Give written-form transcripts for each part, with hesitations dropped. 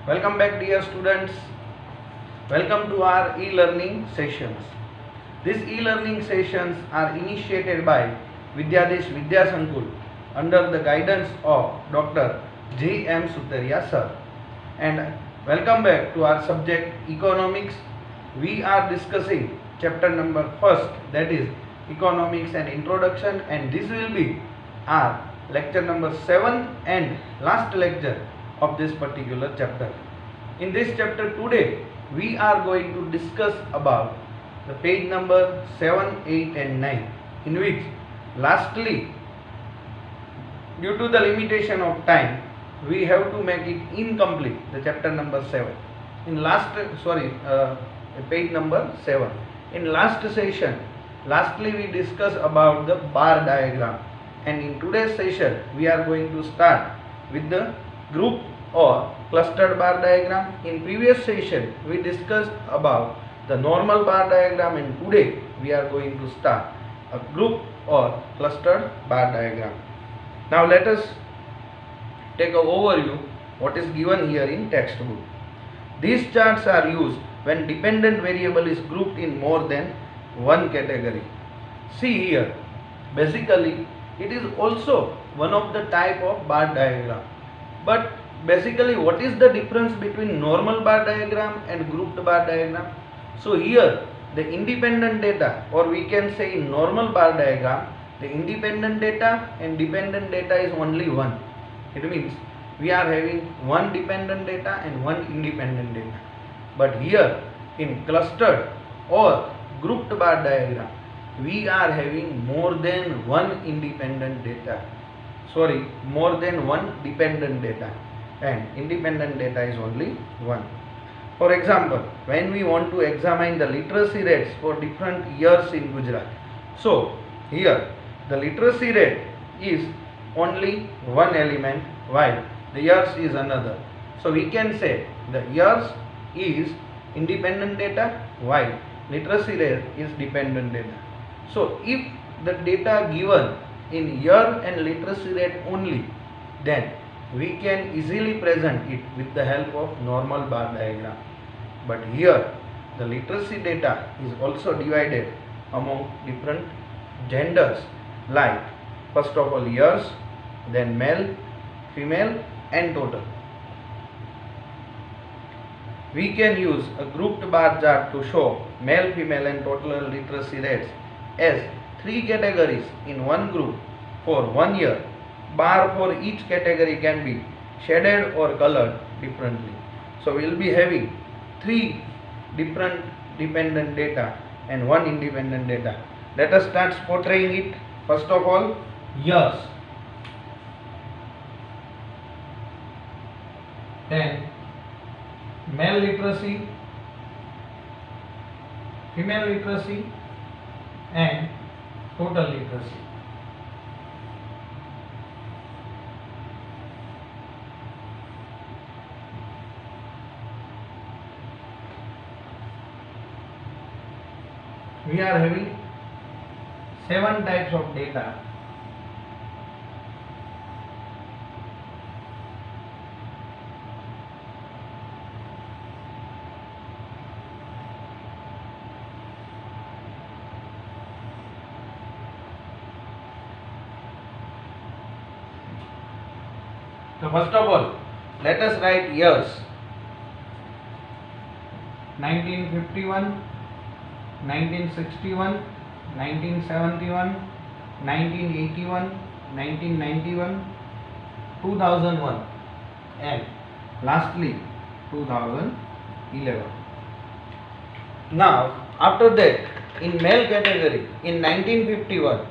Welcome back, dear students. Welcome to our e-learning sessions. These e-learning sessions are initiated by Vidyadesh Vidya Sankul under the guidance of Dr. J. M. Sutaria sir. And welcome back to our subject economics. We are discussing chapter number first, that is economics and introduction, and this will be our lecture number 7 and last lecture of this particular chapter. In this chapter today we are going to discuss about the page number 7, 8 and 9, in which lastly, due to the limitation of time, we have to make it incomplete, the chapter number 7. Page number 7. In last session, lastly we discussed about the bar diagram, and in today's session we are going to start with the group or clustered bar diagram. In previous session we discussed about the normal bar diagram, and today we are going to start a group or clustered bar diagram. Now let us take an overview what is given here in textbook. These charts are used when dependent variable is grouped in more than one category. See here, basically it is also one of the type of bar diagram, but basically what is the difference between normal bar diagram and grouped bar diagram? So here the independent data, or we can say in normal bar diagram, the independent data and dependent data is only one. It means we are having one dependent data and one independent data. But here in clustered or grouped bar diagram, we are having more than one independent data. More than one dependent data, and independent data is only one. For example, when we want to examine the literacy rates for different years in Gujarat, so here the literacy rate is only one element while the years is another. So we can say the years is independent data while literacy rate is dependent data. So if the data given in year and literacy rate only, then we can easily present it with the help of normal bar diagram. But here the literacy data is also divided among different genders, like first of all years, then male, female and total. We can use a grouped bar chart to show male, female and total literacy rates as three categories in one group for 1 year. Bar for each category can be shaded or colored differently. So we will be having three different dependent data and one independent data. Let us start portraying it. First of all, years, then male literacy, female literacy and total literacy. We are having 7 types of data. So first of all, let us write years. 1951, 1961, 1971, 1981, 1991, 2001 and lastly 2011. Now after that, in male category, in 1951,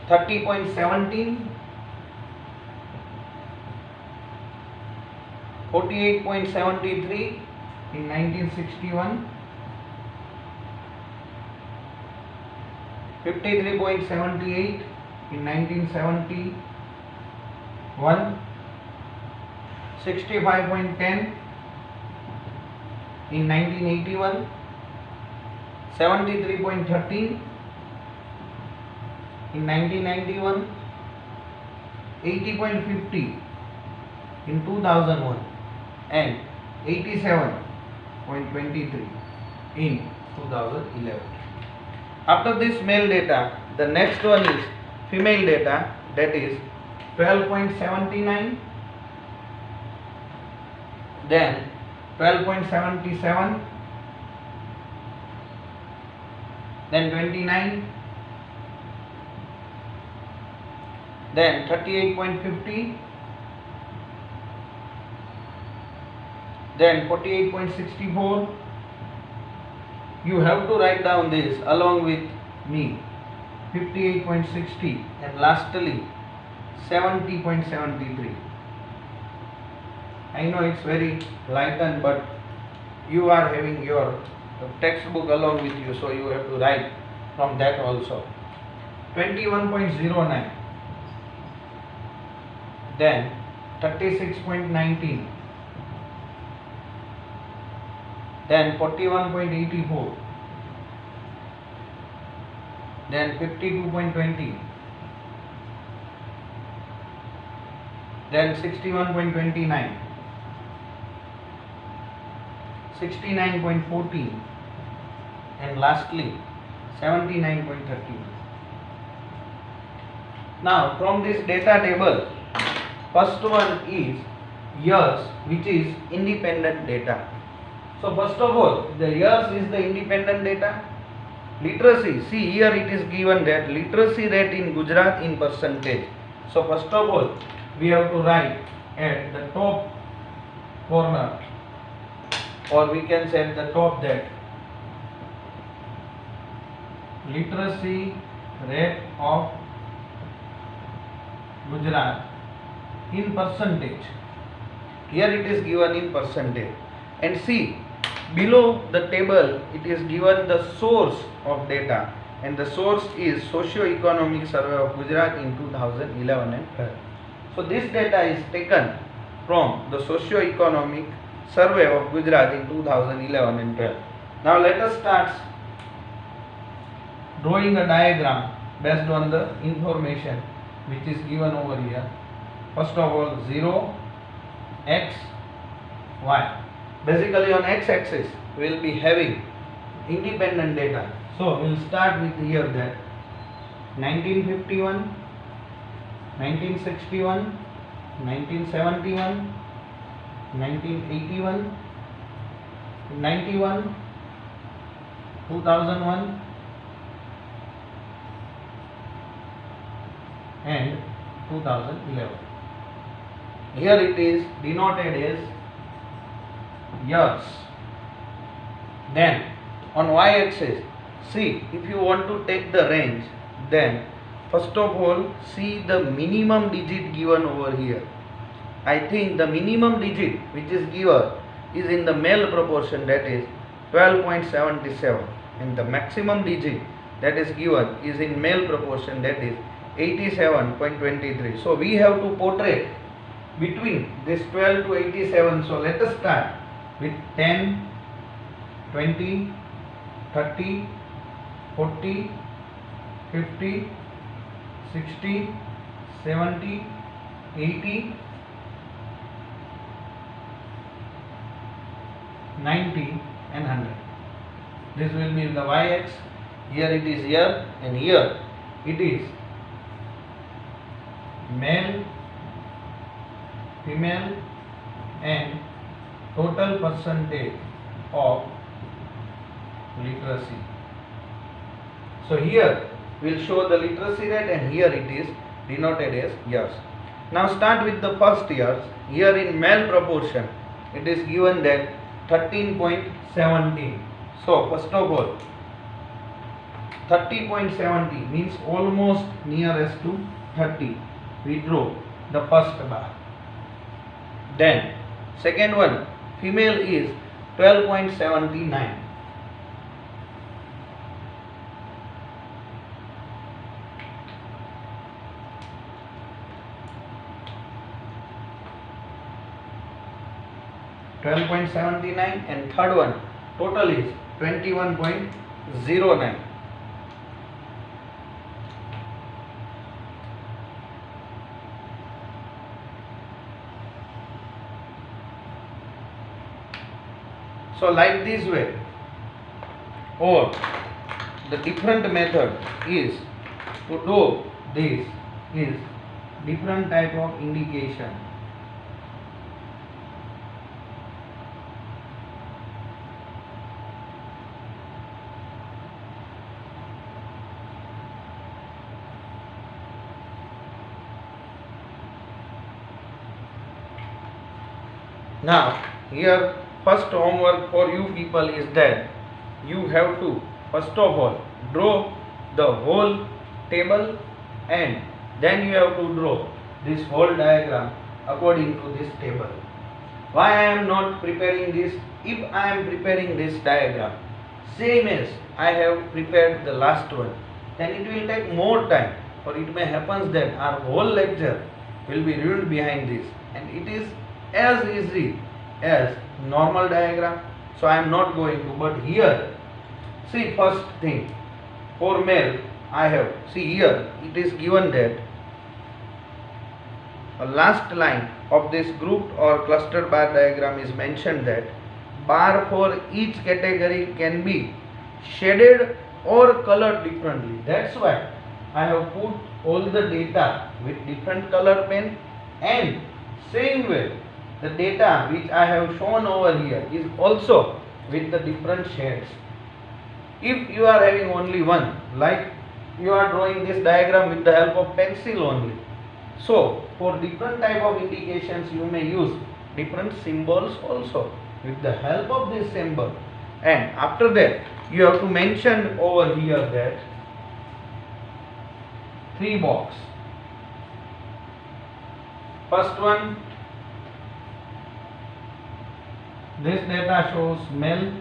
30.17, 48.73 in 1961, 53.78 in 1971, 65.10 in 1981, 73.13 in 1991, 80.50 in 2001 and 87.23 in 2011. After this male data, the next one is female data, that is 12.79, then 12.77, then 29, then 38.50, then 48.64. You have to write down this along with me. 58.60 and lastly 70.73. I know it's very lightened, but you are having your textbook along with you, so you have to write from that also. 21.09, then 36.19, then 41.84, then 52.20, then 61.29, 69.14 and lastly 79.31. Now from this data table, first one is years, which is independent data. So first of all, the years is the independent data. Literacy, see here it is given that literacy rate in Gujarat in percentage. So first of all, we have to write at the top corner, or we can say at the top, that literacy rate of Gujarat in percentage. Here it is given in percentage. And see, below the table it is given the source of data, and the source is Socio-Economic Survey of Gujarat in 2011 and 12. So this data is taken from the Socio-Economic Survey of Gujarat in 2011 and 12. Now let us start drawing a diagram based on the information which is given over here. First of all, 0, x, y. Basically on x-axis we will be having independent data. So we will start with here that 1951, 1961, 1971, 1981, 91, 2001 and 2011. Here it is denoted as years. Then on y-axis, see, if you want to take the range, then first of all see the minimum digit given over here. I think the minimum digit which is given is in the male proportion, that is 12.77, and the maximum digit that is given is in male proportion, that is 87.23. So we have to portray between this 12 to 87. So let us start with 10, 20, 30, 40, 50, 60, 70, 80, 90 and 100. This will be the y-axis. Here it is year, and here it is male, female and total percentage of literacy. So here we will show the literacy rate, and here it is denoted as years. Now start with the first years. Here in male proportion it is given that 13.17. So first of all 30.70 means almost nearest to 30. We draw the first bar. Then second one, female is 12.79. And third one, total is 21.09. So like this way, or the different method is to do this is different type of indication. Now here first homework for you people is that you have to first of all draw the whole table, and then you have to draw this whole diagram according to this table. Why I am not preparing this? If I am preparing this diagram same as I have prepared the last one, then it will take more time, or it may happen that our whole lecture will be ruined behind this, and it is as easy as normal diagram. So I am not going to, but here see, first thing for male I have, see here it is given that a last line of this grouped or clustered bar diagram is mentioned that bar for each category can be shaded or colored differently. That's why I have put all the data with different color pen, and same way the data which I have shown over here is also with the different shades. If you are having only one, like you are drawing this diagram with the help of pencil only, so for different type of indications you may use different symbols also with the help of this symbol. And after that you have to mention over here that 3 box. First one, this data shows male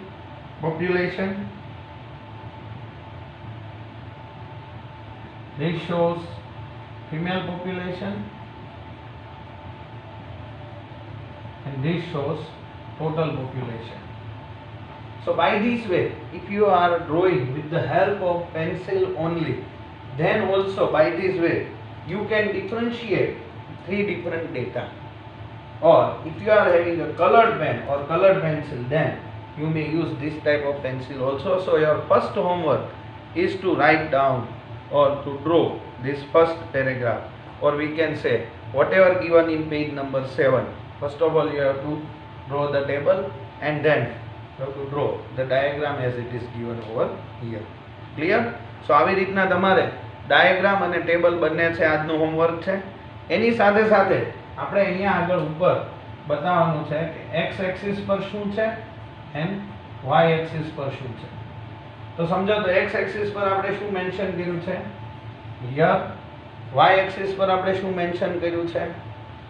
population, this shows female population, and this shows total population. So by this way, if you are drawing with the help of pencil only, then also by this way you can differentiate 3 different data. Or if you are having a colored pen or colored pencil, then you may use this type of pencil also. So your first homework is to write down or to draw this first paragraph, or we can say whatever given in page number 7. First of all you have to draw the table, and then you have to draw the diagram as it is given over here. Clear? So આવી રીતના તમારે diagram અને table બંને છે આજનું homework છે. એની સાથે સાથે આપણે અહીંયા આગળ ઉપર બતાવવાનું છે કે x એક્સિસ પર શું છે and y એક્સિસ પર શું છે. તો સમજો તો x એક્સિસ પર આપણે શું મેન્શન કર્યું છે યર, y એક્સિસ પર આપણે શું મેન્શન કર્યું છે.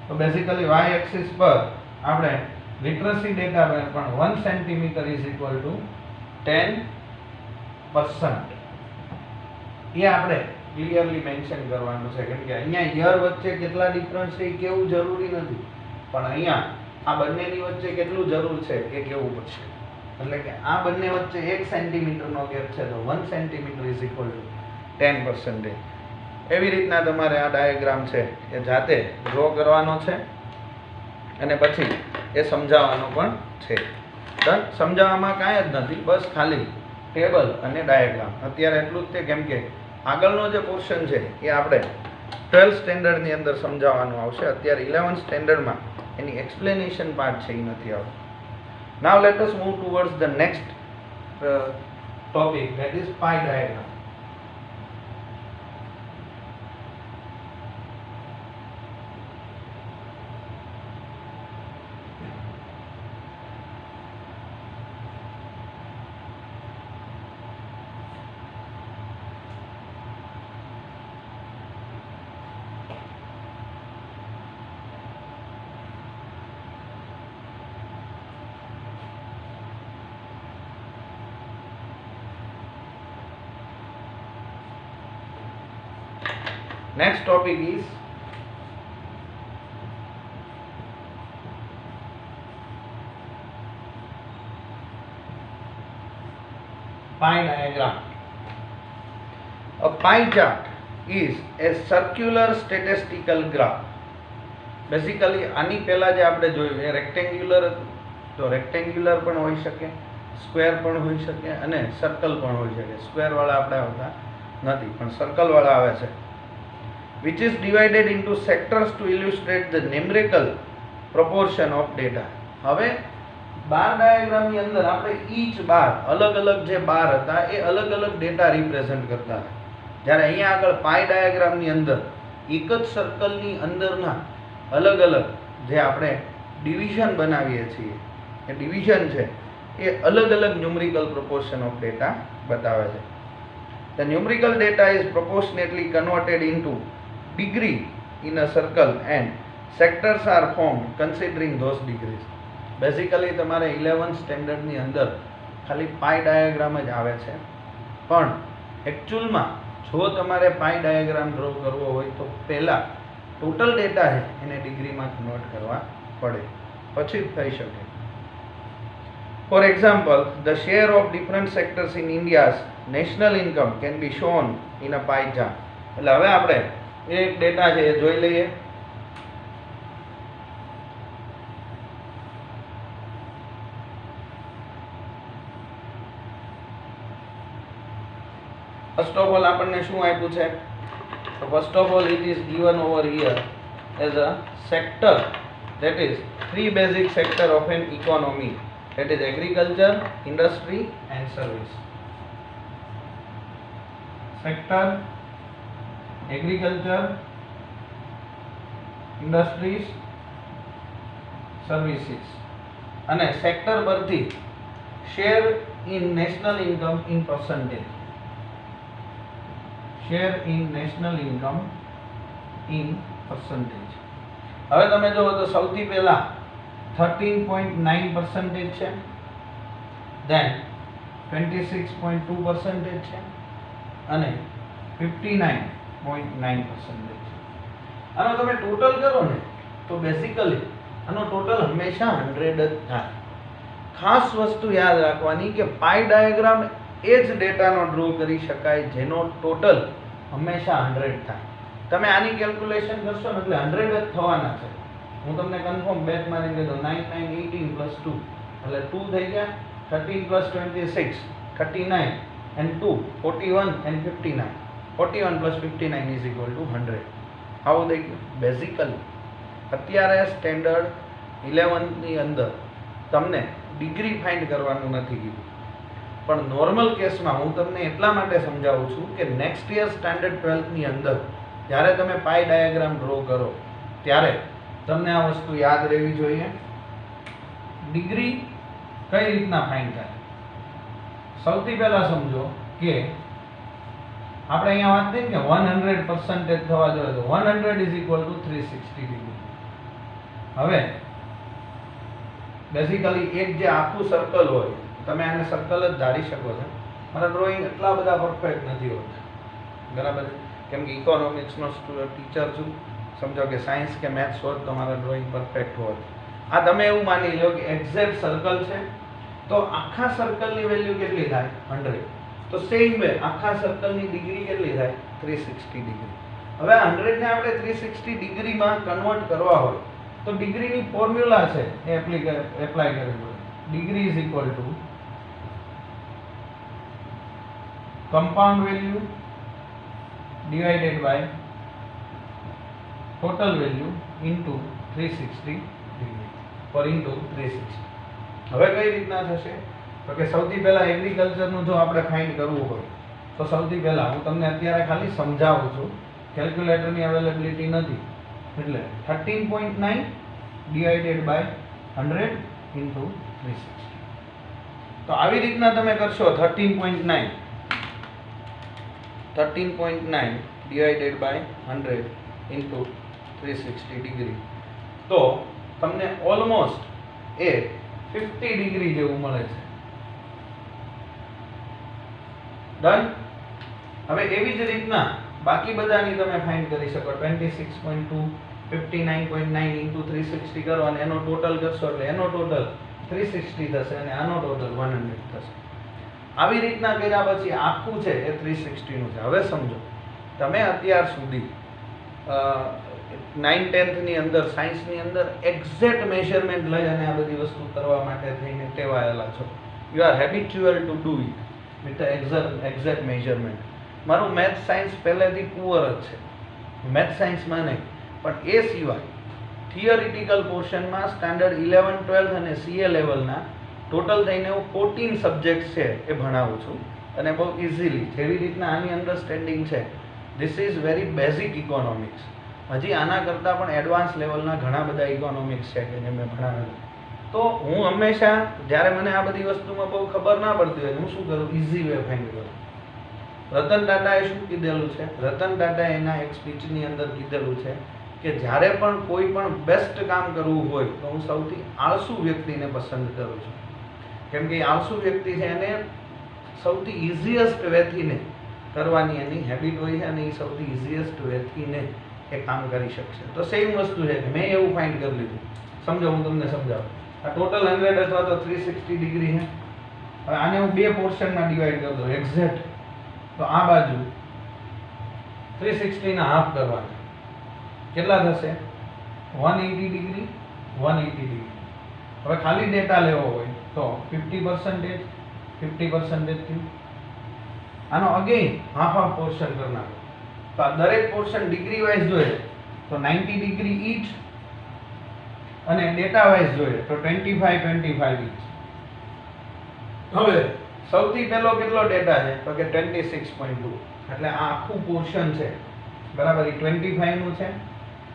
તો બેઝિકલી y એક્સિસ પર આપણે લિટરસી ડેટા પણ 1 સેન્ટીમીટર ઇઝ ઇક્વલ ટુ 10%. એ આપણે ક્લિયરલી મેન્શન કરવાનું છે, કેમ કે અહીંયા યર વચ્ચે કેટલા ડિફરન્સ છે એ કેવું જરૂરી નથી, પણ અહીંયા આ બંનેની વચ્ચે કેટલું જરૂર છે એ કેવું પડશે. એટલે કે આ બંને વચ્ચે 1 સેન્ટીમીટરનો ગેપ છે, તો 1 સેન્ટીમીટર ઇઝ ઇક્વલ ટુ 10%. એવી રીતના તમારે આ ડાયાગ્રામ છે એ જાતે ડ્રો કરવાનો છે અને પછી એ સમજાવવાનો પણ છે. ડન. સમજાવવામાં કાંઈ જ નથી, બસ ખાલી ટેબલ અને ડાયાગ્રામ. અત્યારે એટલું જ છે, કેમ કે આગળનો જે પોર્શન છે એ આપણે 12th સ્ટેન્ડર્ડની અંદર સમજાવવાનું આવશે. અત્યારે 11th સ્ટેન્ડર્ડમાં એની એક્સપ્લેનેશન પાર્ટ છે એ નથી આવતું. નાવ let us move towards the next topic, that is pie diagram. Next topic is pie diagram. A pie chart is a circular statistical graph. Basically આની પહેલા જે આપણે જોયું એ રેક્ટેન્ગ્યુલર તો રેક્ટેન્ગ્યુલર પણ હોઈ શકે, સ્ક્વેર પણ હોઈ શકે અને સર્કલ પણ હોઈ શકે. સ્ક્વેરવાળા આપણે આવતા નથી પણ સર્કલવાળા આવે છે. which is divided into sectors to illustrate the numerical proportion of data. હવે બાર ડાયાગ્રામની અંદર આપણે ઈચ બાર અલગ અલગ જે બાર હતા એ અલગ અલગ ડેટા રિપ્રેઝન્ટ કરતા હતા. જ્યારે અહીંયા આગળ પાઈ ડાયાગ્રામની અંદર એક જ સર્કલની અંદરના અલગ અલગ જે આપણે ડિવિઝન બનાવીએ છીએ એ ડિવિઝન છે એ અલગ અલગ ન્યુમેરિકલ પ્રોપોર્શન ઓફ ડેટા બતાવે છે. The numerical data is proportionately converted into degree in a circle and sectors are formed considering those degrees. Basically તમારે 11th સ્ટેન્ડર્ડ ની અંદર ખાલી પાઈ ડાયાગ્રામ જ આવે છે, પણ એકચ્યુઅલમાં જો તમારે પાઈ ડાયાગ્રામ ડ્રો કરવો હોય તો પહેલા ટોટલ ડેટા છે એને ડિગ્રીમાં કન્વર્ટ કરવા પડે, પછી જ થઈ શકે. For example, the share of different sectors in India's national income can be shown in a pie chart. એટલે હવે આપણે એક ડેટા છે એ જોઈ લઈએ. ફર્સ્ટ ઓફ ઓલ આપણને શું આપ્યું છે? તો first of all it is given over here as a sector, that is three basic sector of an economy, that is agriculture, industry and service. Sector, agriculture, industries, services. અને sector પરથી share in national income in percentage, share in national income in percentage. હવે તમે જુઓ તો સૌથી પહેલા 13.9% છે, then 26.2% છે અને 59.9% છે. આનો તમે ટોટલ કરો ને તો બેઝિકલી આનો ટોટલ હંમેશા 100 જ થાય. ખાસ વસ્તુ યાદ રાખવાની કે પાઈ ડાયાગ્રામ એ જ ડેટાનો ડ્રો કરી શકાય જેનો ટોટલ હંમેશા 100 થાય. તમે આની કેલ્ક્યુલેશન કરશો ને એટલે 100 જ થવાના છે. હું તમને કન્ફર્મ બેક મારી દીધો 9 9 18 પ્લસ 2 એટલે 2 થઈ ગયા, 13 plus 26 39 and 2 41 and 59, 41 plus 59 is equal to 100. આવું થઈ ગયું. બેઝિકલી અત્યારે સ્ટેન્ડર્ડ 11th ની અંદર તમને ડિગ્રી ફાઇન્ડ કરવાનું નથી કીધું, પણ નોર્મલ કેસમાં હું તમને એટલા માટે સમજાવું છું કે નેક્સ્ટ યર સ્ટાન્ડર્ડ 12th ની અંદર જ્યારે તમે પાઈ ડાયાગ્રામ ડ્રો કરો ત્યારે તમને આ વસ્તુ યાદ રહેવી જોઈએ. ડિગ્રી કઈ રીતના ફાઇન્ડ થાય? સૌથી પહેલા સમજો કે આપણે અહીંયા વાત થઈ કે 100% થવા જોઈએ તો 100 is equal to 360 ડિગ્રી. હવે બેઝિકલી એક જે આખું સર્કલ હોય તમે આને સર્કલ જ ધારી શકો છો. મારા ડ્રોઈંગ એટલા બધા પરફેક્ટ નથી હોતા, બરાબર, કેમ કે ઇકોનોમિક્સનો ટીચર છું. સમજો કે સાયન્સ કે મેથ્સ હોત તો મારા ડ્રોઈંગ પરફેક્ટ હોત. આ તમે એવું માની લો કે એક્ઝેક્ટ સર્કલ છે તો આખા સર્કલની વેલ્યુ કેટલી થાય? 100. તો સેમ વે આખા સર્કલની ડિગ્રી કેટલી થાય? 360 ડિગ્રી. હવે 100 ને આપણે 360 ડિગ્રીમાં કન્વર્ટ કરવા હોય તો ડિગ્રીની ફોર્મ્યુલા છે એ એપ્લાય કરવી પડે. Degree is equal to compound value divided by total value into 360 degree or into 360. હવે કઈ રીતના થશે તો કે સૌથી પહેલા એગ્રીકલ્ચરનું જો આપણે ફાઇન્ડ કરવું હોય તો સૌથી પહેલા હું તમને અત્યારે ખાલી સમજાવું છું, કેલ્ક્યુલેટરની અવેલેબિલિટી નથી, એટલે 13.9 divided by 100 into 360. તો આવી રીતના તમે કરશો 13.9 divided by 100 into 360 degree તો તમને ઓલમોસ્ટ એ 50 ડિગ્રી જેવું મળે છે. ડન. હવે એવી જ રીતના બાકી બધાની તમે ફાઇન્ડ કરી શકો. 26.2 59.9 into 360 કરો અને એનો ટોટલ કરશો એટલે એનો ટોટલ 360 થશે અને આનો ટોટલ 100 થશે. આવી રીતના કર્યા પછી આખું છે એ 360 નું છે. હવે સમજો તમે અત્યાર સુધી 9th 10th ની અંદર સાયન્સની અંદર એક્ઝેક્ટ મેઝરમેન્ટ લઈ અને આ બધી વસ્તુ કરવા માટે ટેવાયેલા છો. You are habitual to do it with exact measurement. મારું મેથ્સ સાયન્સ પહેલેથી પુઅર જ છે, મેથ્સ સાયન્સમાં નહીં, પણ એ સિવાય થિયરિટિકલ પોર્શનમાં સ્ટાન્ડર્ડ 11, 12 અને CA લેવલના ટોટલ થઈને હું 14 સબ્જેક્ટ્સ છે એ ભણાવું છું, અને બહુ ઇઝીલી જેવી રીતના આની અન્ડરસ્ટેન્ડિંગ છે. This is very basic economics. હજી આના કરતાં પણ એડવાન્સ લેવલના ઘણા બધા ઇકોનોમિક્સ છે કે જે મેં ભણાવેલું. તો હું હંમેશા જ્યારે મને આ બધી વસ્તુમાં બહુ ખબર ના પડતી હોય હું શું કરું, ઇઝી વે ફાઇન્ડ કરું. રતન ટાટાએ શું કીધેલું છે? રતન ટાટાએ એના એક સ્પીચની અંદર કીધેલું છે કે જ્યારે પણ કોઈ પણ બેસ્ટ કામ કરવું હોય તો હું સૌથી આળસુ વ્યક્તિને પસંદ કરું છું. કેમ કે આળસુ વ્યક્તિ છે એને સૌથી ઇઝીએસ્ટ વેથીને કરવાની એની હેબિટ હોય છે, અને એ સૌથી ઇઝીએસ્ટ વેથીને એ કામ કરી શકશે. તો સેમ વસ્તુ છે કે મેં એવું ફાઇન્ડ કરી લીધું. સમજો, હું તમને સમજાવું. આ ટોટલ 100 અથવા તો 360 ડિગ્રી છે. હવે આને હું બે પોર્શનમાં ડિવાઈડ કરી દઉં એક્ઝેક્ટ. તો આ બાજુ 360 ના હાફ કરવાના, કેટલા થશે? 180 ડિગ્રી, 180 ડિગ્રી. હવે ખાલી ડેટા લેવો હોય તો 50%, 50% થયું. આનો અગેન હાફ હાફ પોર્શન કરી નાખો. તો આ દરેક પોર્શન ડિગ્રી વાઇઝ જોઈએ તો 90 ડિગ્રી ઈચ, અને ડેટા વાઇઝ જોઈએ તો 25, 25 ઈચ. હવે સૌથી પહેલો કેટલો ડેટા છે તો કે 26.2, એટલે આ આખું પોર્શન છે બરાબર એ 25 નું છે.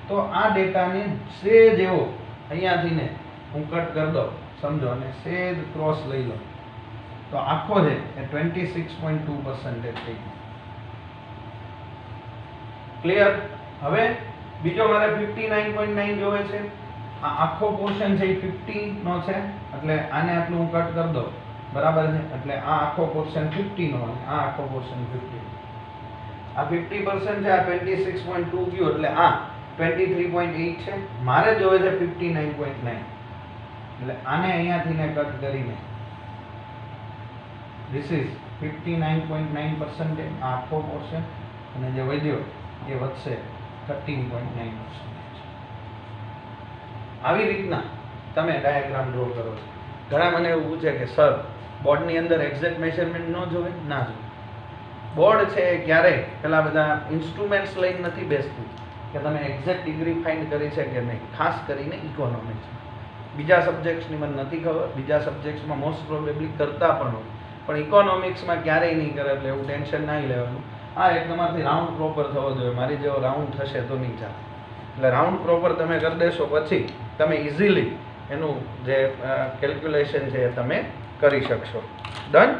તો આ ડેટાને સેજ એવો અહીંયાથી ને હું કટ કરી દઉં, સમજો, અને સેજ ક્રોસ લઈ લો તો આખો છે એ 26.2% થઈ ગયો. ક્લિયર? હવે બીજો મારે 59.9 જોવે છે. આ આખો પોર્શન છે એ 50 નો છે, એટલે આને આટલું હું કટ કરી દઉં બરાબર છે, એટલે આ આખો પોર્શન 50 નો અને આ આખો પોર્શન 50. આ 50% છે, આ 26.2 ગયો, એટલે આ 23.8 છે. મારે જોવે છે 59.9, એટલે આને અહીંયાથી ને કટ કરીને ધીસ ઇઝ 59.9% આખો પોર્શન, અને જે વધ્યો એ વધશે 13.9%. આવી રીતના તમે ડાયાગ્રામ ડ્રો કરો છો. ઘણા મને એવું પૂછે કે સર બોર્ડની અંદર એક્ઝેક્ટ મેઝરમેન્ટ ન જોવે? ના જોવે. બોર્ડ છે ક્યારેય પેલા બધા ઇન્સ્ટ્રુમેન્ટ્સ લઈને નથી બેસતું કે તમે એક્ઝેક્ટ ડિગ્રી ફાઇન્ડ કરી છે કે નહીં, ખાસ કરીને ઇકોનોમિક્સ. બીજા સબ્જેક્ટ્સની મને નથી ખબર, બીજા સબ્જેક્ટ્સમાં મોસ્ટ પ્રોબેબલી કરતા પણ હોય, પણ ઇકોનોમિક્સમાં ક્યારેય નહીં કરે, એટલે એવું ટેન્શન નહીં લેવાનું. હા, એક તમારાથી રાઉન્ડ પ્રોપર થવો જોઈએ. મારી જેવો રાઉન્ડ થશે તો નહીં ચાલે. એટલે રાઉન્ડ પ્રોપર તમે કરી દેશો પછી તમે ઇઝીલી એનું જે કેલ્ક્યુલેશન છે એ તમે કરી શકશો. Done?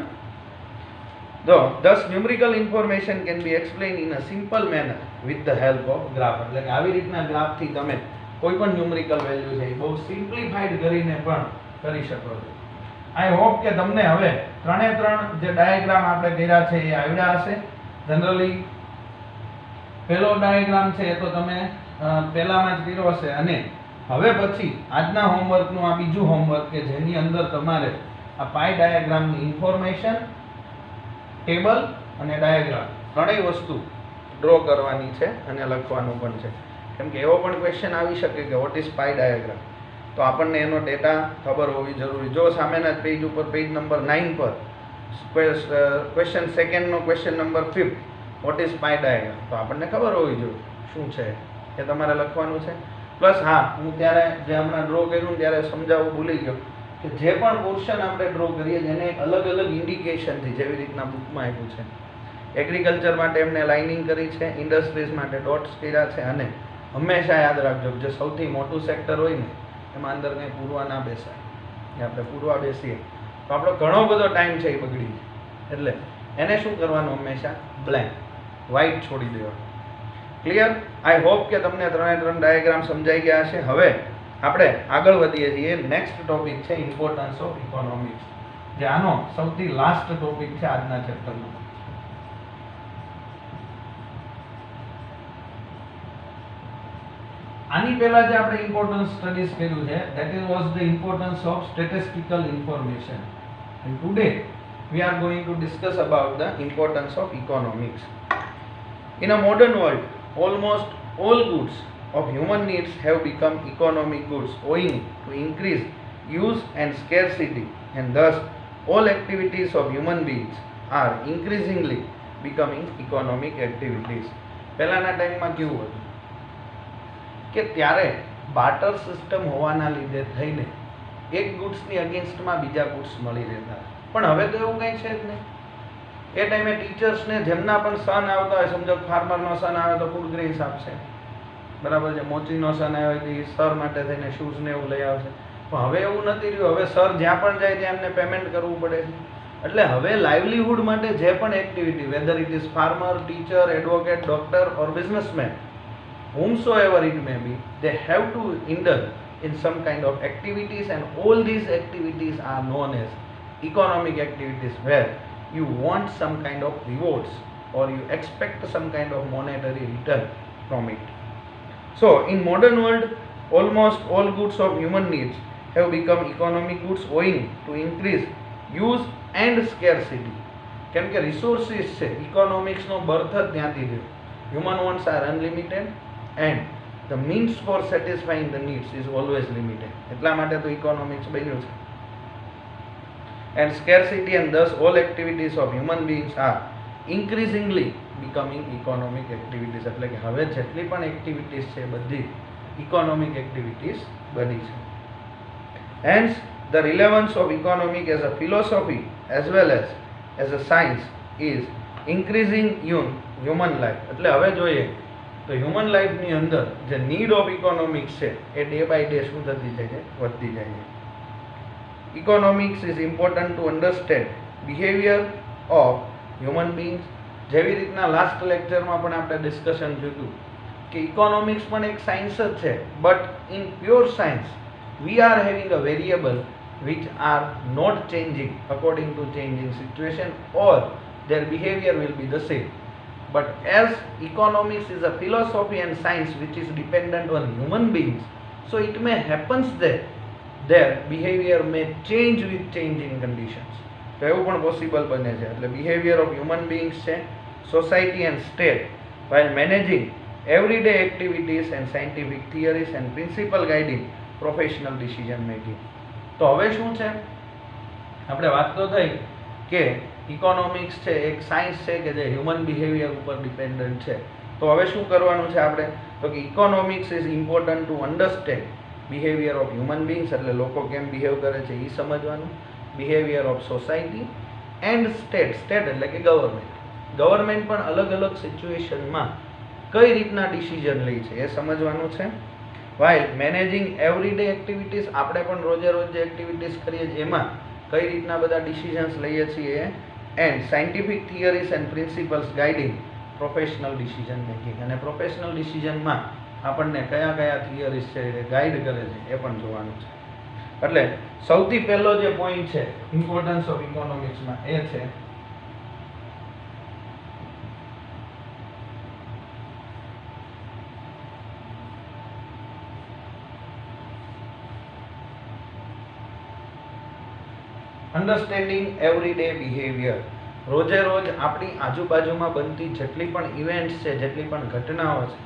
Thus numerical information can be explained in a simple manner with the help of graph. એટલે કે આવી રીતના ગ્રાફથી તમે કોઈ પણ ન્યુમેરિકલ વેલ્યુ છે એ બહુ સિમ્પ્લિફાઈડ કરીને પણ કરી શકો છો. આઈ હોપ કે તમને હવે ત્રણે ત્રણ જે ડાયાગ્રામ આપણે કર્યા છે એ આવડ્યા હશે. જનરલી પહેલો ડાયાગ્રામ છે એ તો તમે પહેલામાં જ કર્યો હશે, અને હવે પછી આજના હોમવર્કનું આ બીજું હોમવર્ક કે જેની અંદર તમારે આ પાઈ ડાયાગ્રામની ઇન્ફોર્મેશન, ટેબલ અને ડાયાગ્રામ ત્રણેય વસ્તુ ડ્રો કરવાની છે અને લખવાનું પણ છે. કેમ કે એવો પણ ક્વેશ્ચન આવી શકે કે વોટ ઇઝ પાઈ ડાયાગ્રામ, તો આપણને એનો ડેટા ખબર હોવી જરૂરી. જો સામેના પેજ ઉપર પેજ નંબર 9 પર ક્વેશ્ચન સેકન્ડનો question number 5 what is pie diagram, તો આપણને ખબર હોવી જોઈએ શું છે એ તમારે લખવાનું છે. પ્લસ હા, હું ત્યારે જે હમણાં ડ્રો કર્યું ત્યારે સમજાવવું ભૂલી ગયો કે જે પણ પોર્શન આપણે ડ્રો કરીએ જેને અલગ અલગ ઇન્ડિકેશનથી, જેવી રીતના બુકમાં આપ્યું છે. એગ્રીકલ્ચર માટે એમને લાઇનિંગ કરી છે, ઇન્ડસ્ટ્રીઝ માટે ડોટ્સ કર્યા છે, અને હંમેશા યાદ રાખજો જે સૌથી મોટું સેક્ટર હોય ને એમાં અંદર કંઈ પૂરવા ના બેસાય. એ આપણે પૂરવા બેસીએ તો આપણો ઘણો બધો ટાઈમ છે એ બગડી જાય. એટલે એને શું કરવાનું, હંમેશા બ્લેન્ક, વ્હાઇટ છોડી દેવાનું. ક્લિયર? આઈ હોપ કે તમને ત્રણે ત્રણ ડાયાગ્રામ સમજાઈ ગયા હશે. હવે આપણે આગળ વધીએ છીએ. નેક્સ્ટ ટોપિક છે ઇમ્પોર્ટન્સ ઓફ ઇકોનોમિક્સ, જે આનો સૌથી લાસ્ટ ટોપિક છે આજના ચેપ્ટરનો. આની પહેલા જે આપણે ઇમ્પોર્ટન્સ સ્ટડીઝ કર્યું છે that is was the importance of statistical information, and today we are going to discuss about the importance of economics. In a modern world, almost all goods of human needs have become economic goods owing to increased use and scarcity, and thus all activities of human beings are increasingly becoming economic activities. પહેલાના ટાઈમમાં કેવું હતું કે ત્યારે barter system હોવાના લીધે થઈને એક ગુડ્સની અગેન્સ્ટમાં બીજા ગુડ્સ મળી રહેતા, પણ હવે તો એવું કંઈ છે જ નહીં. એ ટાઈમે ટીચર્સને જેમના પણ સન આવતા હોય, સમજો ફાર્મરનો સન આવે તો ફૂડ ગ્રેન્સ આપશે, બરાબર છે, મોચીનો સન આવે તો એ સર માટે થઈને શૂઝ ને એવું લઈ આવશે. પણ હવે એવું નથી રહ્યું. હવે સર જ્યાં પણ જાય ત્યાં એમને પેમેન્ટ કરવું પડે છે. એટલે હવે લાઇવલીહુડ માટે જે પણ activity, weather it is farmer, teacher, advocate, doctor or businessman, whomsoever it may be, they have to indulge in some kind of activities, and all these activities are known as economic activities, where you want some kind of rewards or you expect some kind of monetary return from it. So in modern world, almost all goods of human needs have become economic goods owing to increase use and scarcity. કેમ કે resources છે, ઇકોનોમિક્સનો birth જ ત્યાંથી થયો. Human wants are unlimited and the means for satisfying the needs is always limited. એટલા માટે તો economics બન્યું છે. And scarcity, and thus all activities of human beings are increasingly becoming economic activities. એટલે કે હવે જેટલી પણ એક્ટિવિટીઝ છે બધી ઇકોનોમિક એક્ટિવિટીઝ બની છે. Hence the relevance of economic as a philosophy as well as a science is increasing in human life. એટલે હવે જોઈએ તો હ્યુમન લાઈફની અંદર જે નીડ ઓફ ઇકોનોમિક્સ છે એ ડે બાય ડે શું થતી જાય છે? વધતી જાય છે. Economics is important to understand behaviour of human beings. જેવી રીતના લાસ્ટ લેક્ચરમાં પણ આપણે ડિસ્કશન થયું હતું કે ઇકોનોમિક્સ પણ એક સાયન્સ જ છે, but in pure science we are having a variable which are not changing according to changing situation, or their behavior will be the same. But as economics is a philosophy and science which is dependent on human beings, so it may happens that their behavior may change with changing conditions. તો એવું પણ possible બને છે. એટલે behaviour of human બીંગ્સ છે, society and state, while managing everyday activities and scientific theories and principle guiding professional decision making. તો હવે શું છે, આપણે વાત તો થઈ કે ઇકોનોમિક્સ છે એક સાયન્સ છે કે જે હ્યુમન બિહેવિયર ઉપર ડિપેન્ડન્ટ છે. તો હવે શું કરવાનું છે આપણે, તો કે economics is important to understand behaviour of human beings, એટલે લોકો કેમ બિહેવ કરે છે એ સમજવાનું. Behaviour of society and state, state એટલે કે ગવર્મેન્ટ, ગવર્મેન્ટ પણ અલગ અલગ સિચ્યુએશનમાં કઈ રીતના ડિસિઝન લે છે એ સમજવાનું છે. while managing everyday activities, આપણે પણ રોજે રોજ જે એક્ટિવિટીઝ કરીએ છીએ એમાં કઈ રીતના બધા ડિસિઝન્સ લઈએ છીએ, and scientific theories and principles guiding professional decision making, અને પ્રોફેશનલ ડિસિઝનમાં આપણને કયા કયા થિયરીઝ છે એ ગાઈડ કરે છે એ પણ જોવાનું છે. એટલે સૌથી પહેલો જે પોઈન્ટ છે ઇમ્પોર્ટન્સ ઓફ ઇકોનોમિક્સમાં એ છે અન્ડરસ્ટેન્ડિંગ એવરીડે બિહેવિયર. રોજે રોજ આપણી આજુબાજુમાં બનતી જેટલી પણ ઇવેન્ટ્સ છે, જેટલી પણ ઘટનાઓ છે,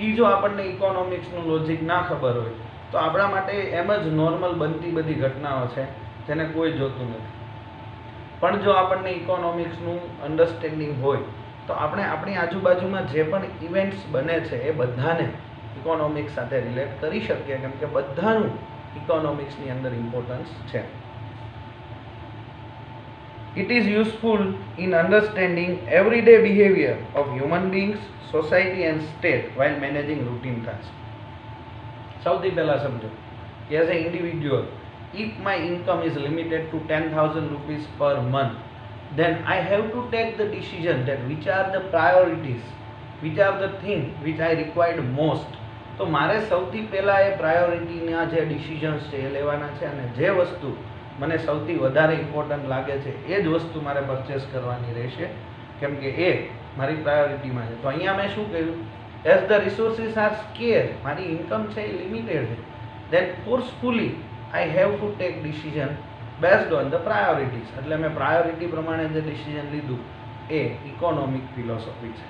એ જો આપણને ઇકોનોમિક્સનું લોજિક ના ખબર હોય તો આપણા માટે એમ જ નોર્મલ બનતી બધી ઘટનાઓ છે જેને કોઈ જોતું નથી. પણ જો આપણને ઇકોનોમિક્સનું અન્ડરસ્ટેન્ડિંગ હોય તો આપણે આપણી આજુબાજુમાં જે પણ ઇવેન્ટ્સ બને છે એ બધાને ઇકોનોમિક્સ સાથે રિલેટ કરી શકીએ, કેમ કે બધાનું ઇકોનોમિક્સની અંદર ઇમ્પોર્ટન્સ છે. It is useful in understanding everyday behavior of human beings, society and state while managing routine tasks. સૌથી પહેલા સમજો કે as an individual, if my income is limited to 10,000 rupees per month, then I have to take the decision that which are the priorities, which are the things which I required most. તો મારે સૌથી પહેલા એ પ્રાયોરિટીના જે decisions છે એ લેવાના છે, અને જે વસ્તુ મને સૌથી વધારે ઇમ્પોર્ટન્ટ લાગે છે એ જ વસ્તુ મારે પરચેસ કરવાની રહેશે, કેમ કે એ મારી પ્રાયોરિટીમાં છે. તો અહીંયા મેં શું કહ્યું, as the resources are scarce, મારી ઇન્કમ છે એ લિમિટેડ છે, then forcefully I have to take decision based on the priorities. એટલે મેં પ્રાયોરિટી પ્રમાણે જે ડિસિઝન લીધું એ ઇકોનોમિક ફિલોસોફી છે.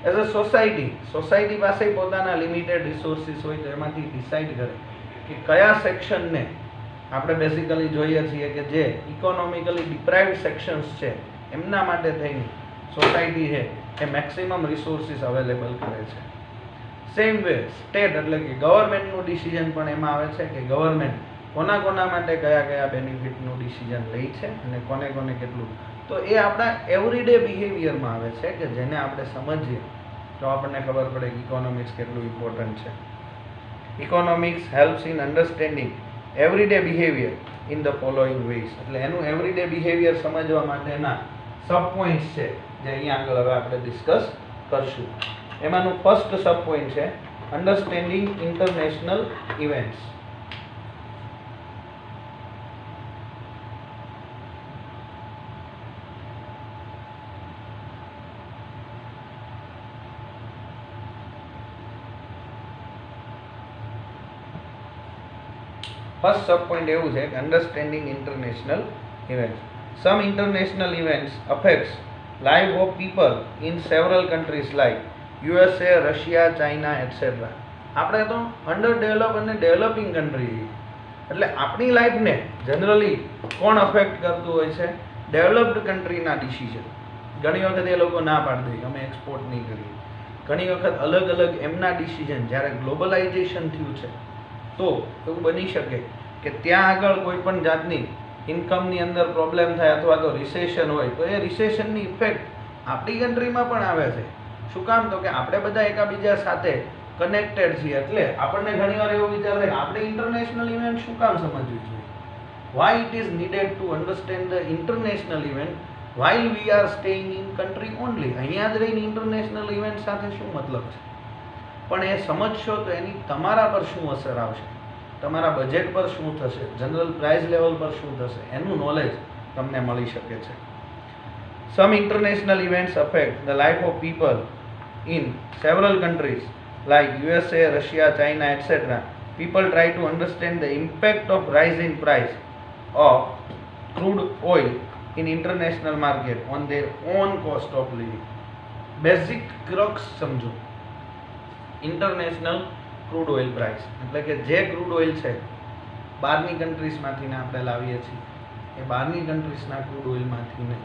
એઝ અ સોસાયટી, સોસાયટી પાસે પોતાના લિમિટેડ રિસોર્સિસ હોય તો એમાંથી ડિસાઇડ કરે કે કયા સેક્શનને આપણે બેસિકલી જોઈએ છીએ કે જે ઇકોનોમિકલી ડિપ્રાઇવ્ડ સેક્શન્સ છે એમના માટે થઈને સોસાયટી છે એ મેક્સિમમ રિસોર્સિસ અવેલેબલ કરે છે. સેમ વે સ્ટેટ એટલે કે ગવર્મેન્ટનું ડિસિઝન પણ એમાં આવે છે કે ગવર્મેન્ટ કોના માટે કયા બેનિફિટનું ડિસિઝન લે છે અને કોને કેટલું. તો એ આપણા એવરીડે બિહેવિયરમાં આવે છે કે જેને આપણે સમજીએ તો આપણને ખબર પડે કે ઇકોનોમિક્સ કેટલું ઇમ્પોર્ટન્ટ છે. Economics helps in understanding everyday behaviour in the following ways. એટલે એનું એવરીડે બિહેવિયર સમજવા માટેના સબ પોઈન્ટ્સ છે જે અહીંયા આગળ હવે આપણે ડિસ્કસ કરશું. એમાંનું ફર્સ્ટ સબ પોઈન્ટ છે understanding international events. First sub point એવું છે કે understanding international events. Some international events affects life of people in several countries like USA, Russia, China etcetera. આપણે તો અંડર ડેવલપ અને ડેવલપિંગ કન્ટ્રી, એટલે આપણી લાઈફને જનરલી કોણ અફેક્ટ કરતું હોય છે? ડેવલપ્ડ કન્ટ્રીના ડિસિઝન. ઘણી વખત એ લોકો ના પાડી દે અમે એક્સપોર્ટ નહીં કરીએ. ઘણી વખત અલગ અલગ એમના ડિસિઝન. જ્યારે ગ્લોબલાઇઝેશન થયું છે તો એવું બની શકે કે ત્યાં આગળ કોઈ પણ જાતની ઇન્કમની અંદર પ્રોબ્લેમ થાય અથવા તો રિસેશન હોય તો એ રિસેશનની ઇફેક્ટ આપણી કન્ટ્રીમાં પણ આવે છે. શું કામ? તો કે આપણે બધા એકાબીજા સાથે કનેક્ટેડ છીએ. એટલે આપણને ઘણીવાર એવો વિચાર થાય કે આપણે ઇન્ટરનેશનલ ઇવેન્ટ શું કામ સમજવી જોઈએ? Y it is needed two understand the international event while we are staying in country only. અહીંયા જ રહીને ઇન્ટરનેશનલ ઇવેન્ટ સાથે શું મતલબ છે? પણ એ સમજશો તો એની તમારા પર શું અસર આવશે, તમારા બજેટ પર શું થશે, જનરલ પ્રાઇસ લેવલ પર શું થશે, એનું નોલેજ તમને મળી શકે છે. Some international events affect the life of people in several countries like USA, Russia, China etcetera. People try to understand the impact of rise in price of crude oil in international market on their on cost of living. Basic crux સમજો. International crude oil price એટલે કે જે crude oil છે બહારની કન્ટ્રીઝમાંથી આપણે લાવીએ છીએ, એ બહારની કન્ટ્રીઝના ક્રૂડ ઓઇલમાંથી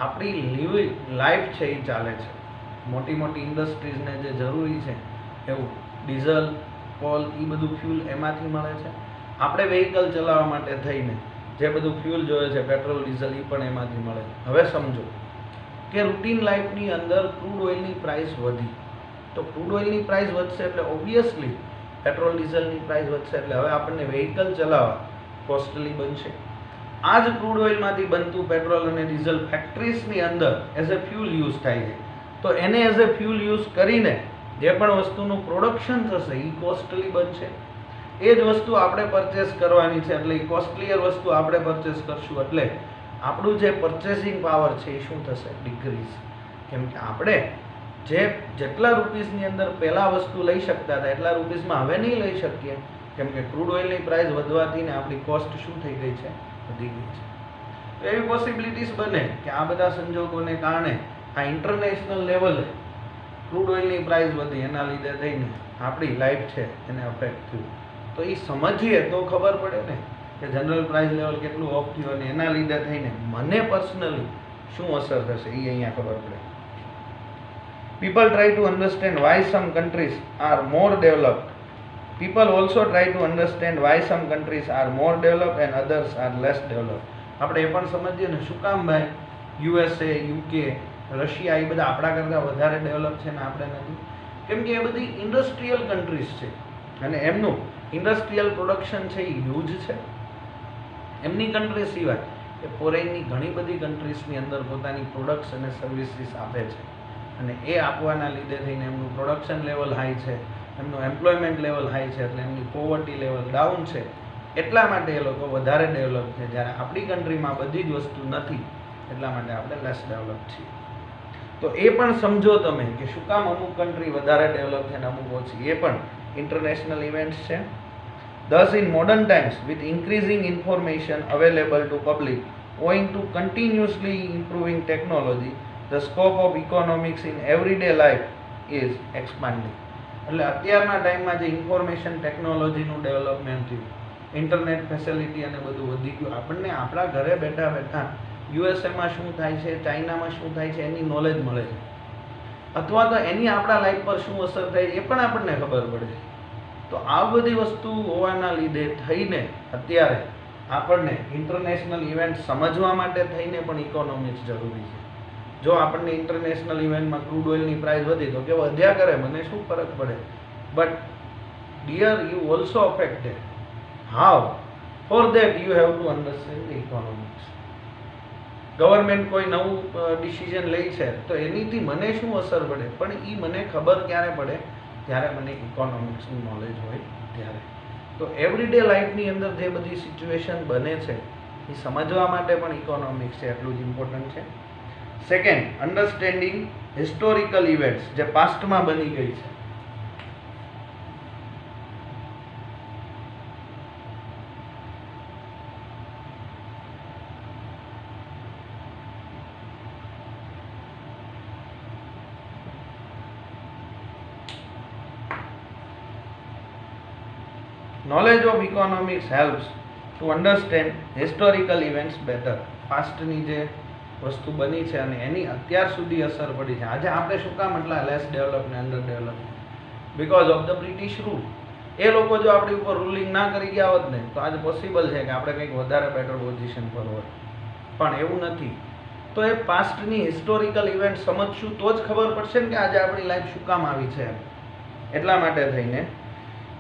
આપણી લાઈફ છે એ ચાલે છે. મોટી ઇન્ડસ્ટ્રીઝને જે જરૂરી છે એવું ડીઝલ, કોલ એ બધું ફ્યુલ એમાંથી મળે છે. આપણે વ્હીકલ ચલાવવા માટે થઈને જે બધું ફ્યુલ જોઈએ છે, પેટ્રોલ, ડીઝલ, એ પણ એમાંથી મળે છે. હવે સમજો કે રૂટીન લાઈફની અંદર ક્રૂડ ઓઇલની પ્રાઇસ વધી, તો ક્રૂડ ઓઇલની પ્રાઇસ વધશે એટલે ઓબ્વિયસલી પેટ્રોલ ડીઝલની પ્રાઇસ વધશે, એટલે હવે આપણને વ્હીકલ ચલાવવા કોસ્ટલી બનશે. આ જ ક્રૂડ ઓઇલમાંથી બનતું પેટ્રોલ અને ડીઝલ ફેક્ટરીઝની અંદર એઝ એ ફ્યુલ યુઝ થાય છે. તો એને એઝ એ ફ્યુલ યુઝ કરીને જે પણ વસ્તુનું પ્રોડક્શન થશે એ કોસ્ટલી બનશે. એ જ વસ્તુ આપણે પરચેસ કરવાની છે, એટલે એ કોસ્ટલીયર વસ્તુ આપણે પરચેસ કરશું, એટલે આપણું જે પરચેસિંગ પાવર છે એ શું થશે? ડિક્રીઝ. કેમ કે આપણે જેટલા રૂપીસની અંદર પહેલાં વસ્તુ લઈ શકતા હતા એટલા રૂપીસમાં હવે નહીં લઈ શકીએ, કેમ કે ક્રૂડ ઓઇલની પ્રાઇસ વધવાથી ને આપણી કોસ્ટ શું થઈ ગઈ છે? વધી ગઈ છે. તો એવી પોસિબિલિટીઝ બને કે આ બધા સંજોગોને કારણે આ ઇન્ટરનેશનલ લેવલે ક્રૂડ ઓઇલની પ્રાઇસ વધી, એના લીધે થઈને આપણી લાઈફ છે એને અફેક્ટ થયું. તો એ સમજીએ તો ખબર પડે ને કે જનરલ પ્રાઇસ લેવલ કેટલું ઓફ થયું અને એના લીધે થઈને મને પર્સનલી શું અસર થશે એ અહીંયા ખબર પડે. People try to understand why some countries are more developed. People also try to understand why some countries are more developed and others are less developed. આપણે એ પણ સમજીએ ને શું કામ ભાઈ USA, UK, રશિયા એ બધા આપણા કરતાં વધારે ડેવલપ છે ને આપણે નથી? કેમ કે એ બધી ઇન્ડસ્ટ્રીયલ કન્ટ્રીઝ છે અને એમનું ઇન્ડસ્ટ્રીયલ પ્રોડક્શન છે એ હ્યુજ છે. એમની કન્ટ્રી સિવાય એ ફોરેનની ઘણી બધી કન્ટ્રીઝની અંદર પોતાની પ્રોડક્ટ્સ અને સર્વિસીસ આપે છે અને એ આપવાના લીધે થઈને એમનું પ્રોડક્શન લેવલ હાઈ છે, એમનું એમ્પ્લોયમેન્ટ લેવલ હાઈ છે, એટલે એમની પોવર્ટી લેવલ ડાઉન છે. એટલા માટે એ લોકો વધારે ડેવલપ છે, જ્યારે આપણી કન્ટ્રીમાં બધી જ વસ્તુ નથી, એટલા માટે આપણે લેસ ડેવલપ છીએ. તો એ પણ સમજો તમે કે શું કામ અમુક કન્ટ્રી વધારે ડેવલપ છે અને અમુક ઓછી. એ પણ ઇન્ટરનેશનલ ઇવેન્ટ્સ છે. Thus, in modern times, with increasing information available to public, owing to continuously improving technology, the scope of economics in everyday life is expanding. એટલે અત્યારના ટાઈમમાં જે ઇન્ફોર્મેશન ટેકનોલોજીનું ડેવલપમેન્ટ થયું ઇન્ટરનેટ ફેસિલિટી અને બધું વધી ગયું, આપણને આપણા ઘરે બેઠા બેઠા યુએસએમાં શું થાય છે, ચાઇનામાં શું થાય છે એની નોલેજ મળે છે, અથવા તો એની આપણા લાઈફ પર શું અસર થાય એ પણ આપણને ખબર પડે છે. તો આ બધી વસ્તુ હોવાના લીધે થઈને અત્યારે આપણને ઇન્ટરનેશનલ ઇવેન્ટ સમજવા માટે થઈને પણ ઇકોનોમિક્સ જરૂરી છે. જો આપણને ઇન્ટરનેશનલ ઇવેન્ટમાં ક્રૂડ ઓઇલની પ્રાઇસ વધી તો કે વધ્યા કરે, મને શું ફરક પડે, but dear you also affected. How? For that you have to understand the economics. Government કોઈ નવું ડિસિઝન લે છે તો એનીથી મને શું અસર પડે, પણ એ મને ખબર ક્યારે પડે, ત્યારે મને ઇકોનોમિક્સનું નોલેજ હોય ત્યારે. તો એવરીડે લાઈફની અંદર જે બધી સિચ્યુએશન બને છે એ સમજવા માટે પણ ઇકોનોમિક્સ છે એટલું જ ઇમ્પોર્ટન્ટ છે. સેકન્ડ, અન્ડરસ્ટેન્ડિંગ હિસ્ટોરિકલ ઇવેન્ટ્સ જે પાસ્ટમાં બની ગઈ છે. Knowledge of economics helps to understand historical events better. પાસ્ટની જે વસ્તુ બની છે અને એની અત્યાર સુધી અસર પડી છે. આજે આપણે શું કામ એટલા લેસ ડેવલપ ને under develop? Because of the British rule. એ લોકો જો આપણી ઉપર રૂલિંગ ના કરી ગયા હોત ને તો આજે પોસિબલ છે કે આપણે કંઈક વધારે બેટર પોઝિશન પર હોત, પણ એવું નથી. તો એ પાસ્ટની હિસ્ટોરિકલ ઇવેન્ટ સમજશું તો જ ખબર પડશે ને કે આજે આપણી લાઈફ શું કામ આવી છે. એટલા માટે થઈને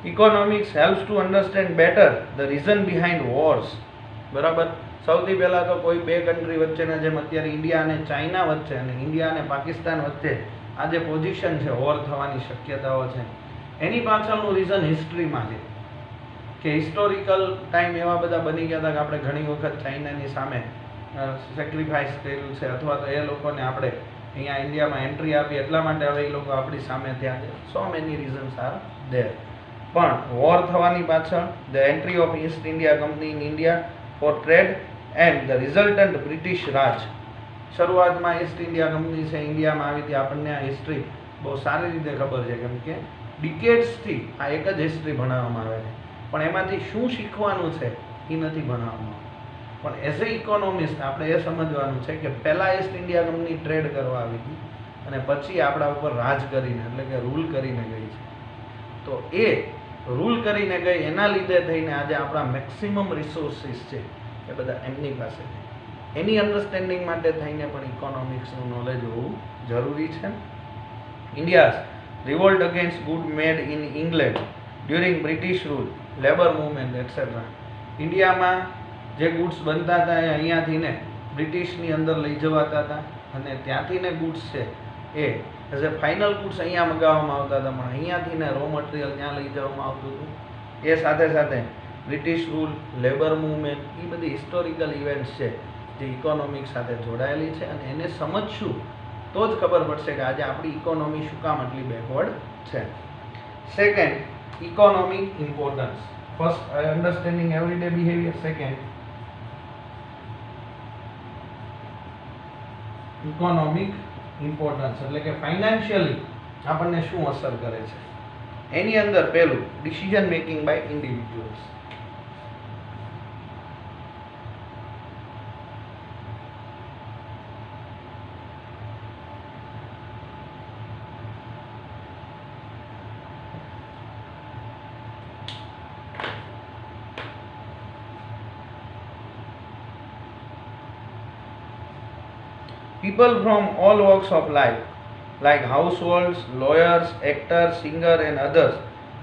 economics helps to understand better the reason behind wars. બરાબર? સૌથી પહેલાં તો કોઈ બે કન્ટ્રી વચ્ચેના, જેમ અત્યારે ઇન્ડિયા અને ચાઇના વચ્ચે અને ઇન્ડિયા અને પાકિસ્તાન વચ્ચે આ જે પોઝિશન છે, વોર થવાની શક્યતાઓ છે, એની પાછળનું રીઝન હિસ્ટ્રીમાં છે કે હિસ્ટોરિકલ ટાઈમ એવા બધા બની ગયા હતા કે આપણે ઘણી વખત ચાઇનાની સામે સેક્રિફાઈસ કર્યું છે, અથવા તો એ લોકોને આપણે અહીંયા ઇન્ડિયામાં એન્ટ્રી આપી એટલા માટે હવે એ લોકો આપણી સામે થયા છે. So many reasons are there. પણ વોર થવાની પાછળ the entry of East India Company in India for trade and the resultant British Raj. શરૂઆતમાં ઈસ્ટ ઇન્ડિયા કંપની છે ઇન્ડિયામાં આવી હતી, આપણને આ હિસ્ટ્રી બહુ સારી રીતે ખબર છે, કેમ કે ડિકેડ્સથી આ એક જ હિસ્ટ્રી ભણાવવામાં આવે છે, પણ એમાંથી શું શીખવાનું છે એ નથી ભણાવવામાં. પણ એઝ એ ઇકોનોમિસ્ટ આપણે એ સમજવાનું છે કે પહેલાં ઈસ્ટ ઇન્ડિયા કંપની ટ્રેડ કરવા આવી હતી અને પછી આપણા ઉપર રાજ કરીને, એટલે કે રૂલ કરીને ગઈ છે. તો એ રૂલ કરીને ગઈ એના લીધે થઈને આજે આપણા મેક્સિમમ રિસોર્સિસ છે એ બધા એમની પાસે છે. એની અન્ડરસ્ટેન્ડિંગ માટે થઈને પણ ઇકોનોમિક્સનું નોલેજ હોવું જરૂરી છે. India's Revolt against good made in England during British rule, labour movement etcetera. ઇન્ડિયામાં જે ગુડ્સ બનતા હતા એ અહીંયાથી ને બ્રિટિશની અંદર લઈ જવાતા હતા અને ત્યાંથી ને ગુડ્સ છે એ એઝ એ ફાઇનલ ગુડ્સ અહીંયા મગાવવામાં આવતા હતા, પણ અહીંયાથી ને રો મટીરિયલ ત્યાં લઈ જવામાં આવતું હતું. એ સાથે સાથે બ્રિટિશ રૂલ, લેબર મૂવમેન્ટ, એ બધી હિસ્ટોરિકલ ઇવેન્ટ્સ છે જે ઇકોનોમિક્સ સાથે જોડાયેલી છે અને એને સમજશું તો જ ખબર પડશે કે આજે આપણી ઇકોનોમી શું કામ આટલી બેકવર્ડ છે. Second, economic importance. First, understanding everyday behaviour. Second, economic importance એટલે કે ફાઇનાન્શિયલી આપણને શું અસર કરે છે. એની અંદર પહેલું, decision making by individuals. People from all walks of life, like households, lawyers, actors, singers, and others,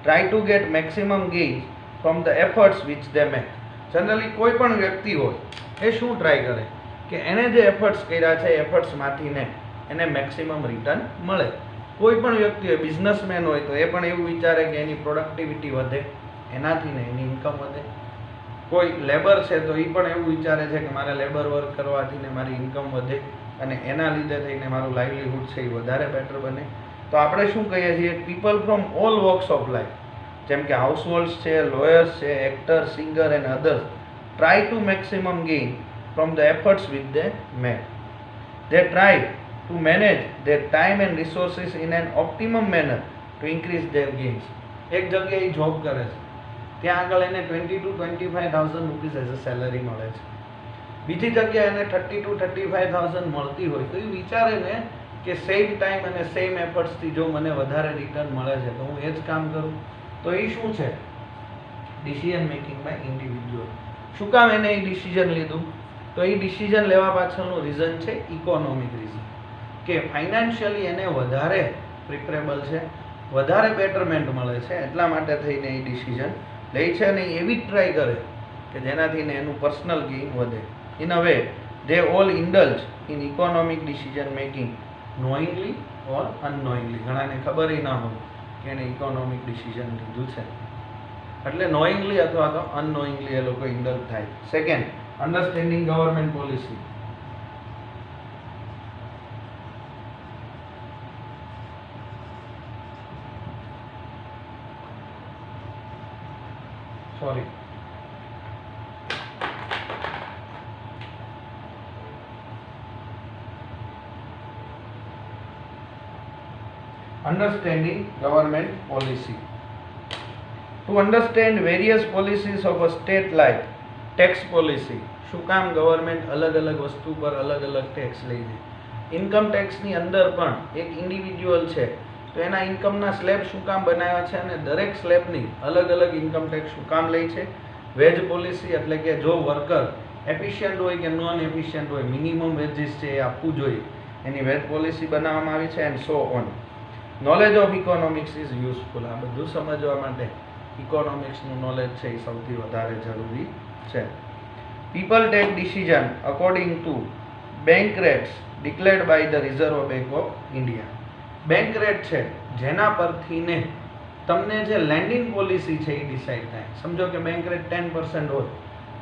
try to get maximum gain from the efforts which they make. Generally, કોઈ પણ વ્યક્તિ હોય એ શું ટ્રાય કરે કે એને જે એફર્ટ્સ કર્યા છે એફર્ટ્સમાંથી ને એને મેક્સિમમ રિટર્ન મળે. કોઈ પણ વ્યક્તિ હોય, બિઝનેસમેન હોય તો એ પણ એવું વિચારે કે એની પ્રોડક્ટિવિટી વધે, એનાથી ને એની ઇન્કમ વધે. કોઈ લેબર છે તો એ પણ એવું વિચારે છે કે મારે લેબર વર્ક કરવાથી ને મારી ઇન્કમ વધે અને એના લીધે થઈને મારું લાઇવલીહુડ છે એ વધારે બેટર બને. તો આપણે શું કહીએ છીએ, people from all walks of life, જેમ કે હાઉસહોલ્ડ્સ છે, લોયર્સ છે, actor, singer and others, try to maximum gain from the efforts which they make. They try to manage their time and resources in an optimum manner to increase their gains. એક જગ્યાએ job કરે છે ત્યાં આગળ એને 20 to 25,000 rupees as a salary મળે છે, બીજી જગ્યાએ એને 30 to 35,000 મળતી હોય તો એ વિચારે ને કે સેમ ટાઈમ અને સેમ એફર્ટ્સથી જો મને વધારે રિટર્ન મળે છે તો હું એ જ કામ કરું. તો એ શું છે? Decision making by individual. શું કામ એને એ ડિસિઝન લીધું? તો એ ડિસિઝન લેવા પાછળનું રીઝન છે ઇકોનોમિક રીઝન, કે ફાઇનાન્શિયલી એને વધારે પ્રિફરેબલ છે, વધારે બેટરમેન્ટ મળે છે, એટલા માટે થઈને એ ડિસિઝન લે છે અને એવી જ ટ્રાય કરે કે જેનાથી એનું પર્સનલ ગેઇન વધે. In a way they all indulge in economic decision making knowingly or unknowingly. ઘણાને ખબર ના હોય કે એને ઇકોનોમિક ડિસિઝન લીધું છે, એટલે નોઈંગલી અથવા તો અનનોઈંગલી એ લોકો ઇન્ડલ્જ થાય. Second, understanding government policy. Sorry, understanding government policy. To understand various policies of a state like tax policy. શું કામ ગવર્મેન્ટ અલગ અલગ વસ્તુ પર અલગ અલગ ટેક્સ લે છે? ઇન્કમ ટેક્સની અંદર પણ એક ઇન્ડિવિજ્યુઅલ છે તો એના ઇન્કમના સ્લેબ શું કામ બનાવ્યા છે અને દરેક સ્લેબની અલગ અલગ ઇન્કમ ટેક્સ શું કામ લે છે? વેજ પોલિસી, એટલે કે જો વર્કર એફિશિયન્ટ હોય કે નોન એફિશિયન્ટ હોય, મિનિમમ વેજીસ છે એ આપવું જોઈએ, એની વેજ પોલિસી બનાવવામાં આવી છે, and so on. Knowledge of economics is useful. આ બધું સમજવા માટે ઇકોનોમિક્સનું નોલેજ છે એ સૌથી વધારે જરૂરી છે. People take decision according to bank rates declared by the Reserve Bank of India. Bank rate છે જેના પરથી ને તમને જે લેન્ડિંગ પોલિસી છે એ ડિસાઇડ થાય. સમજો કે બેંક રેટ 10% હોય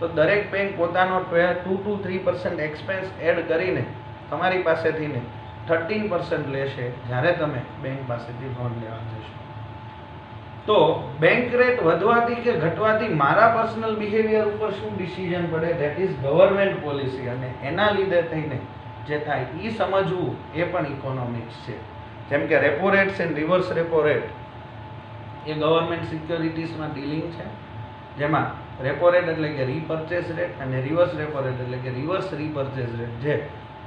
તો દરેક બેંક પોતાનો 2 to 3% એક્સપેન્સ એડ કરીને તમારી પાસેથી ને 13% લેશે જ્યારે તમે બેંક પાસેથી લોન લેવા જશો. તો બેંક રેટ વધવાથી કે ઘટવાથી મારા પર્સનલ બિહેવિયર ઉપર શું ડિસિઝન પડે? ધેટ ઇઝ ગવર્મેન્ટ પોલિસી, અને એના લીધે થઈને જે થાય એ સમજવું એ પણ ઇકોનોમિક્સ છે. જેમ કે repo rates and reverse repo rate એ ગવર્મેન્ટ સિક્યોરિટીઝમાં ડીલિંગ છે, જેમાં રેપો રેટ એટલે કે રીપર્ચેસ રેટ અને રિવર્સ રેપો રેટ એટલે કે રિવર્સ રીપર્ચેસ રેટ, જે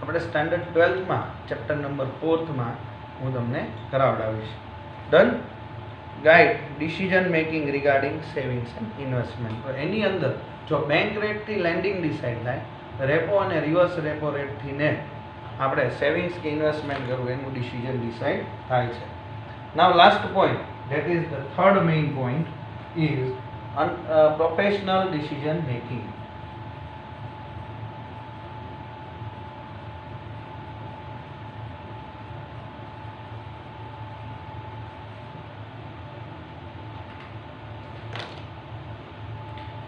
આપણે સ્ટાન્ડર્ડ 12માં ચેપ્ટર નંબર 4માં હું તમને કરાવડાવીશ. Done. Guide decision making regarding savings and investment. તો એની અંદર જો બેંક રેટથી લેન્ડિંગ ડિસાઇડ થાય, રેપો અને રિવર્સ રેપો રેટથી ને આપણે સેવિંગ્સ કે ઇન્વેસ્ટમેન્ટ કરવું એનું ડિસિઝન ડિસાઇડ થાય છે. Now last point, that is the third main point, is professional decision making.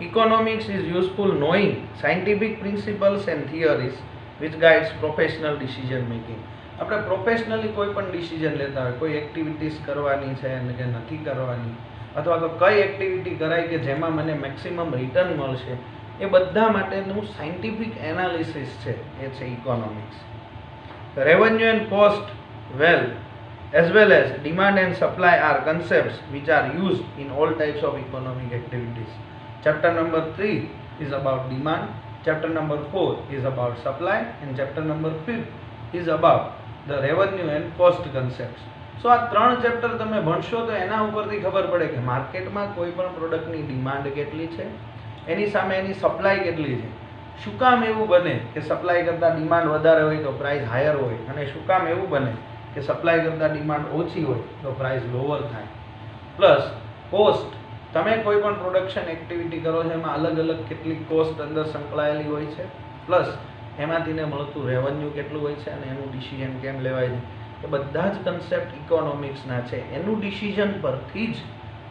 Economics is useful knowing scientific principles and theories which guides professional decision making. આપણે professionally કોઈ પણ decision લેતા હોય, કોઈ એક્ટિવિટીઝ કરવાની છે અને કે નથી કરવાની, અથવા તો કઈ એક્ટિવિટી કરાય કે જેમાં મને મેક્સિમમ રિટર્ન મળશે, એ બધા માટેનું સાયન્ટિફિક એનાલિસિસ છે એ છે economics. Revenue and cost as well as demand and supply are concepts which are used in all types of economic activities. Chapter number 3 is about demand, chapter number 4 is about supply, and chapter number 5 is about the revenue and cost concepts. So આ ત્રણ chapter તમે ભણશો તો એના ઉપરથી ખબર પડે કે માર્કેટમાં કોઈ પણ પ્રોડક્ટની ડિમાન્ડ કેટલી છે, એની સામે એની સપ્લાય કેટલી છે. શું કામ એવું બને કે સપ્લાય કરતાં ડિમાન્ડ વધારે હોય તો પ્રાઇસ હાયર હોય, અને શું કામ એવું બને કે સપ્લાય કરતાં ડિમાન્ડ ઓછી હોય તો પ્રાઇસ લોઅર થાય. પ્લસ કોસ્ટ, તમે કોઈ પણ પ્રોડક્શન એક્ટિવિટી કરો છો એમાં અલગ અલગ કેટલીક કોસ્ટ અંદર સંકળાયેલી હોય છે, પ્લસ એમાંથીને મળતું રેવન્યુ કેટલું હોય છે અને એનું ડિસિઝન કેમ લેવાય છે. એ બધા જ કન્સેપ્ટ ઇકોનોમિક્સના છે. એનું ડિસિઝન પરથી જ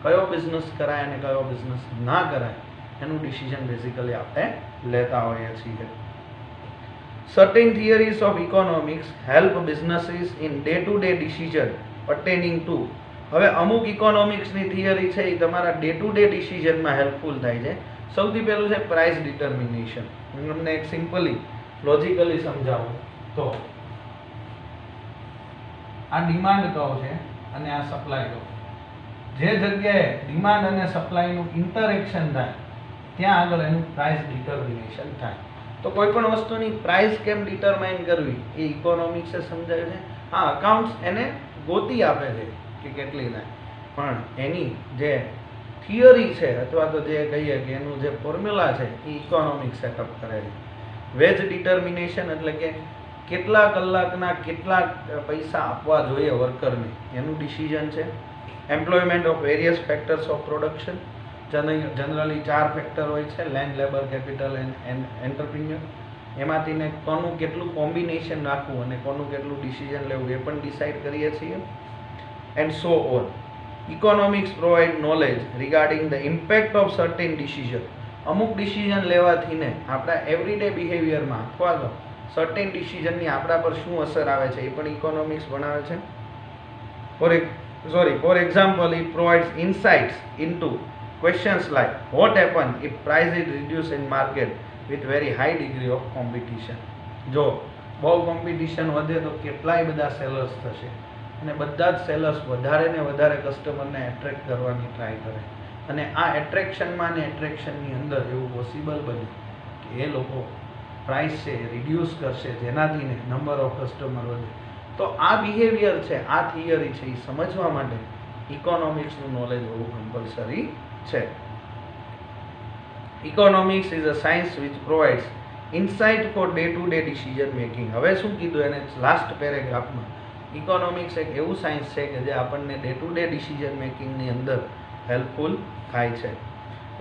કયો બિઝનેસ કરાય અને કયો બિઝનેસ ના કરાય એનું ડિસિઝન બેઝિકલી આપણે લેતા હોઈએ છીએ. Certain theories of economics help businesses in day-to-day decision pertaining to. હવે અમુક ઇકોનોમિક્સની થિયરી છે એ તમારા ડે ટુ ડે ડિસિઝનમાં હેલ્પફુલ થાય છે. સૌથી પહેલું છે પ્રાઇસ ડિટર્મિનેશન. હું તમને એક સિમ્પલી લોજિકલી સમજાવું તો આ ડિમાન્ડ કહો છે અને આ સપ્લાય કહો. જે જગ્યાએ ડિમાન્ડ અને સપ્લાયનું ઇન્ટરેક્શન થાય ત્યાં આગળ એનું પ્રાઇસ ડિટર્મિનેશન થાય. તો કોઈ પણ વસ્તુની પ્રાઇસ કેમ ડિટરમાઇન કરવી એ ઇકોનોમિક્સે સમજાવ્યું છે. હા, અકાઉન્ટ્સ એને ગોતી આપે છે કે કેટલી થાય, પણ એની જે થિયરી છે અથવા તો જે કહીએ કે એનું જે ફોર્મ્યુલા છે એ ઇકોનોમિક્સ સેટઅપ કરે છે. વેજ ડિટર્મિનેશન એટલે કે કેટલા કલાકના કેટલા પૈસા આપવા જોઈએ વર્કરને એનું ડિસિઝન છે. Employment of various factors of production, generally 4 factor હોય છે: land, labour, capital and entrepreneur. એમાંથી ને કોનું કેટલું કોમ્બિનેશન રાખવું અને કોનું કેટલું ડિસિઝન લેવું એ પણ ડિસાઇડ કરીએ છીએ. And so on. Economics provide knowledge regarding the impact of certain decision. અમુક ડિસિઝન લેવાથી ને આપણા એવરીડે બિહેવિયરમાં અથવા તો સર્ટેન ડિસિઝનની આપણા પર શું અસર આવે છે એ પણ ઇકોનોમિક્સ ભણાવે છે. For example, it provides insights into questions like what happens if price is reduced in market with very high degree of competition. જો બહુ કોમ્પિટિશન વધે તો કેટલાય બધા સેલર્સ થશે અને બધા જ સેલર્સ વધારે ને વધારે કસ્ટમરને એટ્રેક્ટ કરવાની ટ્રાય કરે અને આ એટ્રેક્શનમાં ને એટ્રેક્શનની અંદર એવું પોસિબલ બને કે એ લોકો પ્રાઇસ છે રિડ્યુસ કરશે, જેનાથી ને નંબર ઓફ કસ્ટમર વધે. તો આ બિહેવિયર છે, આ થિયરી છે, એ સમજવા માટે ઇકોનોમિક્સનું નોલેજ હોવું કમ્પલસરી છે. Economics is a science which provides insight for day to day decision making. હવે શું કીધું એને લાસ્ટ પેરેગ્રાફમાં? ઇકોનોમિક્સ એક એવું સાયન્સ છે કે જે આપણને ડે ટુ ડે ડિસિઝન મેકિંગની અંદર હેલ્પફુલ થાય છે.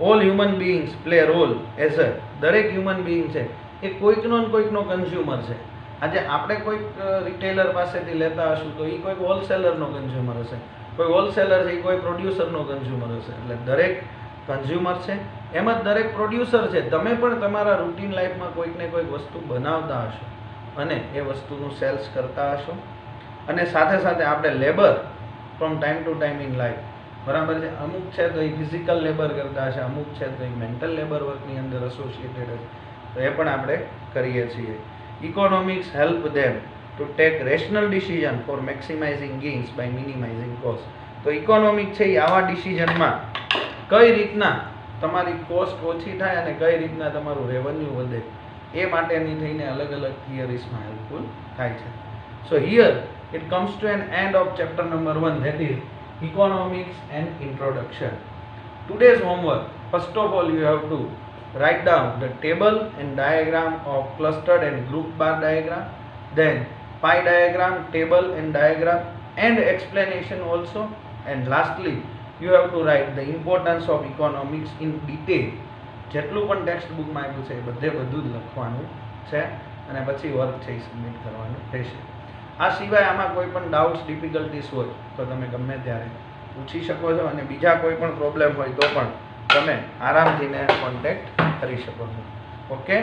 All human beings play role as a, દરેક હ્યુમન બીઇંગ છે એ કોઈકનો ને કોઈકનો કન્ઝ્યુમર છે. આજે આપણે કોઈક રિટેલર પાસેથી લેતા હશું તો એ કોઈક હોલસેલરનો કન્ઝ્યુમર હશે, કોઈ હોલસેલર છે એ કોઈ પ્રોડ્યુસરનો કન્ઝ્યુમર હશે. એટલે દરેક કન્ઝ્યુમર છે, એમ જ દરેક પ્રોડ્યુસર છે. તમે પણ તમારા રૂટીન લાઈફમાં કોઈક ને કોઈક વસ્તુ બનાવતા હશો અને એ વસ્તુનું સેલ્સ કરતા હશો. અને સાથે સાથે આપણે labour from time to time in life, બરાબર છે, અમુક છે તો એ ફિઝિકલ લેબર કરતા હશે, અમુક છે તો એ મેન્ટલ લેબર વર્કની અંદર એસોસિએટેડ હશે, તો એ પણ આપણે કરીએ છીએ. Economics help them to take rational decision for maximizing gains by minimizing cost. તો ઇકોનોમિક છે એ આવા ડિસિઝનમાં કઈ રીતના તમારી કોસ્ટ ઓછી થાય અને કઈ રીતના તમારું રેવન્યુ વધે એ માટેની થઈને અલગ અલગ થિયરીઝમાં હેલ્પફુલ થાય છે. સો here it comes to an end of chapter number 1, that is economics and introduction. Today's homework, first of all you have to write down the table and diagram of clustered and group bar diagram, then pie diagram, table and diagram and explanation also, and lastly you have to write the importance of economics in detail. જેટલું પણ text બુકમાં આપ્યું છે એ બધું જ લખવાનું છે અને પછી વર્ક છે એ સબમિટ કરવાનું રહેશે. આ સિવાય આમાં કોઈ પણ ડાઉટ્સ, ડિફિકલ્ટીસ હોય તો તમે ગમે ત્યારે પૂછી શકો છો અને બીજા કોઈ પણ પ્રોબ્લેમ હોય તો પણ તમે આરામથી ને કોન્ટેક્ટ કરી શકો છો. Okay,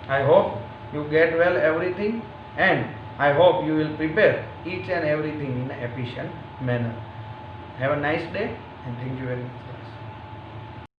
I hope you get well everything and I hope you will prepare each and everything in an efficient manner. Have a nice day and thank you very much.